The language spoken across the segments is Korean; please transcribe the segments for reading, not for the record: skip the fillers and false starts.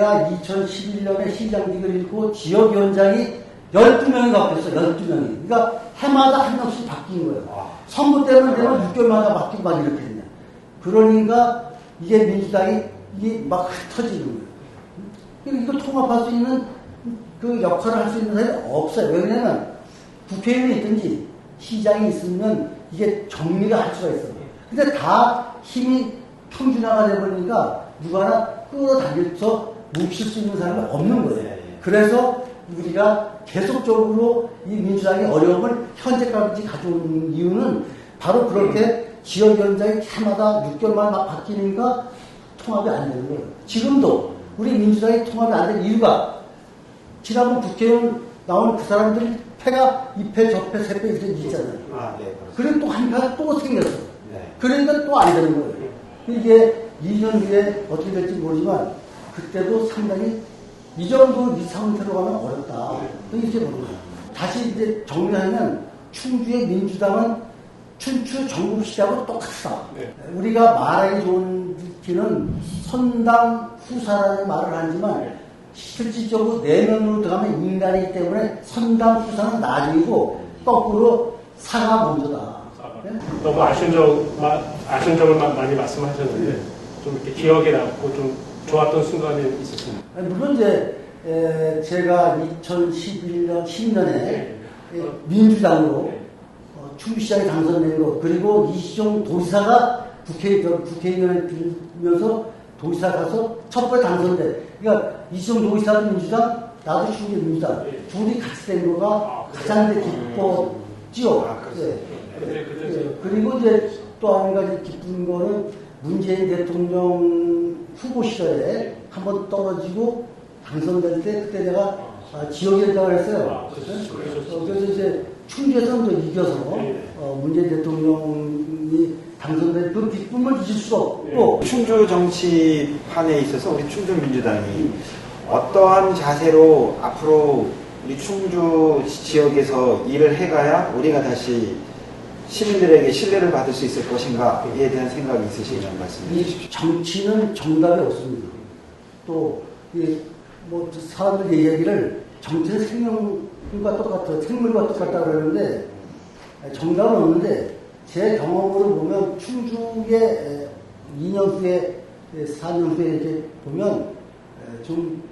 제가 2011년에 시장직을 잃고 지역위원장이 12명이 바뀌었어요. 12명이. 그러니까 해마다 한 명씩 바뀐 거예요. 선거 때는 되면 6개월마다 바뀌고 막 이렇게 됐냐. 그러니까 이게 민주당이 이게 막 흩어지는 거예요. 이거 통합할 수 있는 그 역할을 할 수 있는 사람이 없어요. 왜냐면 국회의원이 있든지 시장이 있으면 이게 정리가 할 수가 있어요. 근데 다 힘이 평준화가 되버리니까 누가 하나 끌어당겨서 뭉칠 수 있는 사람이 없는 거예요. 그래서 우리가 계속적으로 이 민주당의 어려움을 현재까지 가져온 이유는 바로 그렇게 지역위원장이 해마다 6개월만 막 바뀌니까 통합이 안 되는 거예요. 지금도 우리 민주당이 통합이 안 되는 이유가 지난번 국회의원 나온 그 사람들이 패가 2패, 저패, 3패 이렇게 있잖아요. 그리고 또 한 패가 또 생겼어. 그러니까 또 안 되는 거예요. 이게 2년 뒤에 어떻게 될지 모르지만 그때도 상당히 이 정도 이 상태로 가면 어렵다. 이렇게 보는 거예요. 다시 이제 정리하면 충주의 민주당은 춘추 전국시대하고 똑같다. 우리가 말하기 좋은 기는 선당 후사라는 말을 하지만 실질적으로 내면으로 들어가면 인간이기 때문에 선당 후사는 나중이고 거꾸로 사가 먼저다. 너무 아쉬운 점을 많이 말씀하셨는데 좀 이렇게 기억에 남고 좀 좋았던 순간이 있었습니다. 물론 이제 제가 2011년 10년에 민주당으로 충주시장에 당선된 거 그리고 이시종 도지사가 국회의원에 들면서 도지사 가서 첫 번째 당선돼. 그러니까 이시종 도지사도 민주당, 나도 충주 민주당 둘이 같이 된 거가 가장 기뻤지요. 그리고 이제 또 한 가지 기쁜 거는 문재인 대통령 후보 시절에 한번 떨어지고 당선될 때 그때 내가 지역위원장을 했어요. 그래서 이제 충주에서는 또 이겨서 문재인 대통령이 당선된 그 기쁨을 잊을 수가 없고 충주 정치판에 있어서 우리 충주 민주당이 어떠한 자세로 앞으로 우리 충주 지역에서 일을 해가야 우리가 다시 시민들에게 신뢰를 받을 수 있을 것인가에 대한 생각이 있으시면 말씀해 주십시오. 정치는 정답이 없습니다. 또 뭐 사람들 얘기를 정치는 생명과 똑같아, 생물과 똑같다 그러는데 정답은 없는데 제 경험으로 보면 충주의 2년 후에 4년 후에 이렇게 보면 좀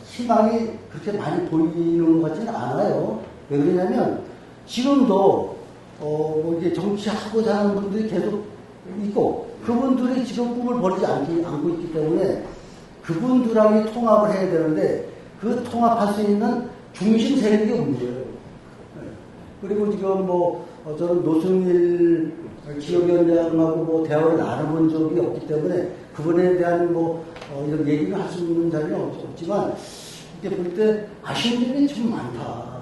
희망이 그렇게 많이 보이는 것 같지는 않아요. 왜 그러냐면 지금도 뭐 이제 정치하고자 하는 분들이 계속 있고 그분들이 지금 꿈을 버리지 않고 있기 때문에 그분들하고 통합을 해야 되는데 그 통합할 수 있는 중심 세력이 문제예요. 그리고 지금 뭐 저는 노승일 지역위원장하고 뭐 대화를 나눠본 적이 없기 때문에 그분에 대한 뭐 이런 얘기를 할 수 있는 자리는 없지만 이렇게 볼 때 아쉬운 점이 참 많다.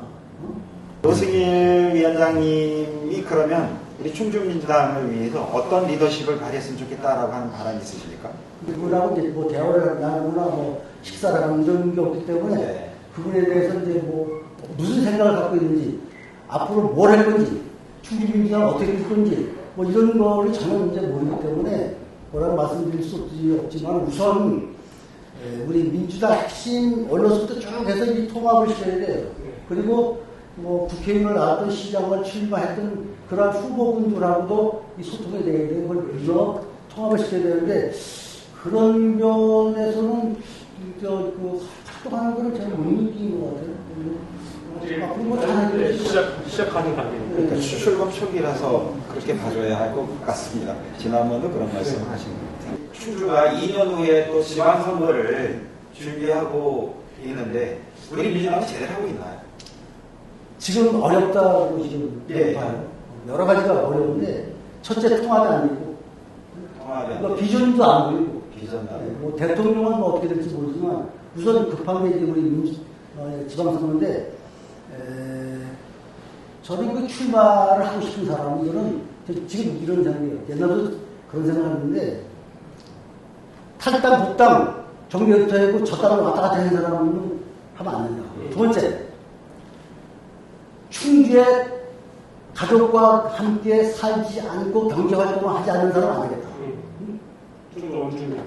노승일 위원장님이 그러면 우리 충주민주당을 위해서 어떤 리더십을 발휘했으면 좋겠다라고 하는 바람이 있으십니까? 그분하고 이제 뭐 대화를 나누거나 뭐 식사를 하는 이런 게 없기 때문에 그분에 대해서 이제 뭐 무슨 생각을 갖고 있는지 앞으로 뭘 할 건지 충주민주당 어떻게 될 건지 뭐 이런 거를 전혀 이제 모르기 때문에 뭐라고 말씀드릴 수 없지만 우선 우리 민주당 핵심 언론부터 쭉 해서 이 통합을 시켜야 돼요. 그리고 뭐 국회의원을 나왔던 시장을 출마했던 그런 후보군들하고도 이 소통이 돼야 되는 걸 빌어 통합을 시켜야 되는데 그런 면에서는 그 작동하는 거를 잘 못 느낀 것 같아요. 앞으로 뭐 잘하는 시작하는 단계입니다. 그러니까 출범 초기라서 그렇게 봐줘야 할 것 같습니다. 지난번도 그런 말씀을 하신 것 같아요. 충주가 2년 후에 또 지방선거를 준비하고 있는데 우리 민주당은 제대로 하고 있나요? 지금 어렵다고 지금 봐요. 여러 가지가 어려운데 첫째 통합이 안 되고 그러니까 비전도 안 보이고 뭐 대통령은 뭐 어떻게 될지 모르지만 우선 급한 게 이제 우리 지방선거인데 저는 그 출마를 하고 싶은 사람들은 지금 이런 생각이에요. 옛날도 그런 생각을 했는데 탈당, 복당, 정계부터하고 저 땅을 왔다 갔다 하는 사람은 하면 안 된다. 두 번째, 충주에 가족과 함께 살지 않고 경제활동을 하지 않는 사람은 안 되겠다. 충주 원주민.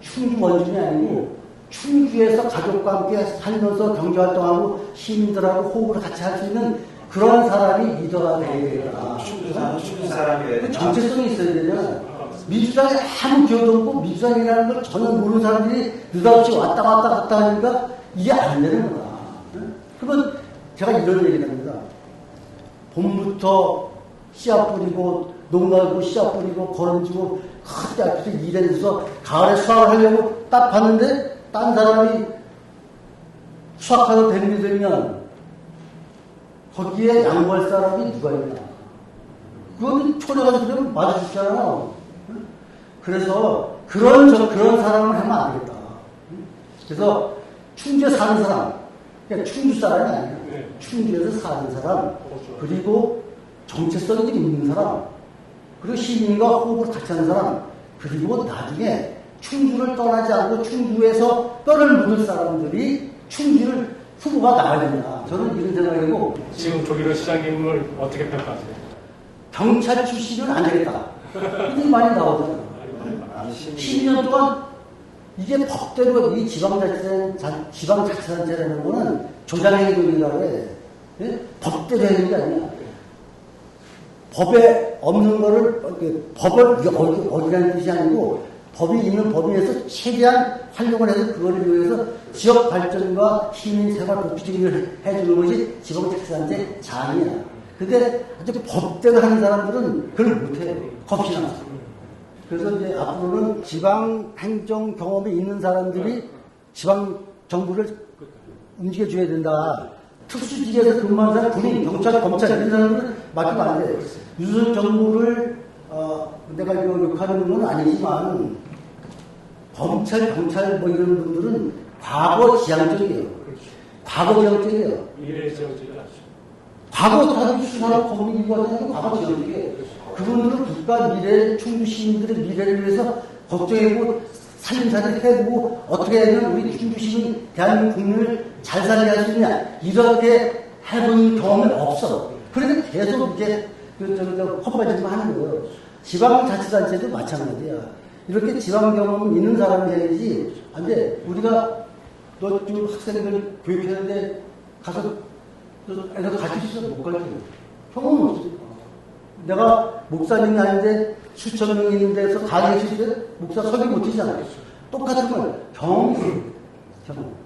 충주 원주민이 아니고 충주에서 가족과 함께 살면서 경제활동하고 시민들하고 호흡을 같이 할 수 있는 그런 사람이 리더가 되어야 되겠다. 충주 사람이 정체성이 있어야 되잖아. 민주당에 아무 기여도 없고 민주당이라는 걸 전혀 모르는 사람들이 느닷없이 왔다 갔다 하니까 이게 안 되는 거다. 그러면 제가 이런 얘기를 합니다. 봄부터 씨앗 뿌리고 농가고 씨앗 뿌리고 거름지고 그때 앞에서 일해서 가을에 수확을 하려고 딱 봤는데 딴 사람이 수확하러 되면 거기에 양보할 사람이 누가 있나. 그건 초려가지고 그러면 맞아주잖아. 그래서 그런 사람을 하면 안 되겠다. 그래서 충주에 사는 사람, 그러니까 충주 사람이 아니야. 네. 충주에서 사는 사람, 그리고 정체성이 있는 사람, 그리고 시민과 호흡을 같이 하는 사람, 그리고 나중에 충주를 떠나지 않고 충주에서 뼈를 묻을 사람들이 충주를 후보가 나와야 된다. 저는 이런 생각이고, 지금 조기로 시장님을 어떻게 평가하세요? 경찰 출신은 안 되겠다. 이게 많이 나오잖아. 12년 동안 이게 법대로 이 지방자치단체라는 거는 조장행동이라고 해. 예? 법대로 해야 되는 게 아니야. 법에 없는 거를, 법을 어기라는 뜻이 아니고, 법이 있는 법인에서 최대한 활용을 해서 그거를 위해서 지역 발전과 시민 생활 복지를 해주는 것이 지방자치단체 장이야. 근데 아주 법대로 하는 사람들은 그걸 못해. 겁이 나. 그래서 이제 앞으로는 지방 행정 경험이 있는 사람들이 지방 정부를 움직여줘야 된다. 특수지대에서 근무하는 사람, 군인, 경찰, 검찰 이런 사람들은 맡기면 안 돼. 유선 정부를 내가 이거 욕하는 건 아니지만 검찰, 경찰 뭐 이런 분들은 과거 지향적이에요. 과거 지향적이에요. 미래 지역지가 아시죠? 과거 사람이 수사하고 법률이고 과거 지향적이에요. 그분들은 국가 미래, 충주 시민들의 미래를 위해서 걱정해보고 살림살이를 해보고 어떻게 하면 우리 충주 시민, 대한민국 국민을 잘 살게 할 수 있냐 이렇게 해본 경험이 없어. 그러니까 계속 이제 헛발질만 하는 거예요. 지방자치단체도 마찬가지야. 이렇게 지방 경험 있는 사람이 해야지. 안 돼. 우리가 너 지금 학생들 교육하는데 가서 애들 가르칠 수 있어? 못 가르쳐요. 경험은 없으니까. 내가 목사님이 아닌데 수천 명 있는 데서 강의해 줄 때 목사 설교 못 하잖아요. 똑같은 걸 경험이 있어요. 경험.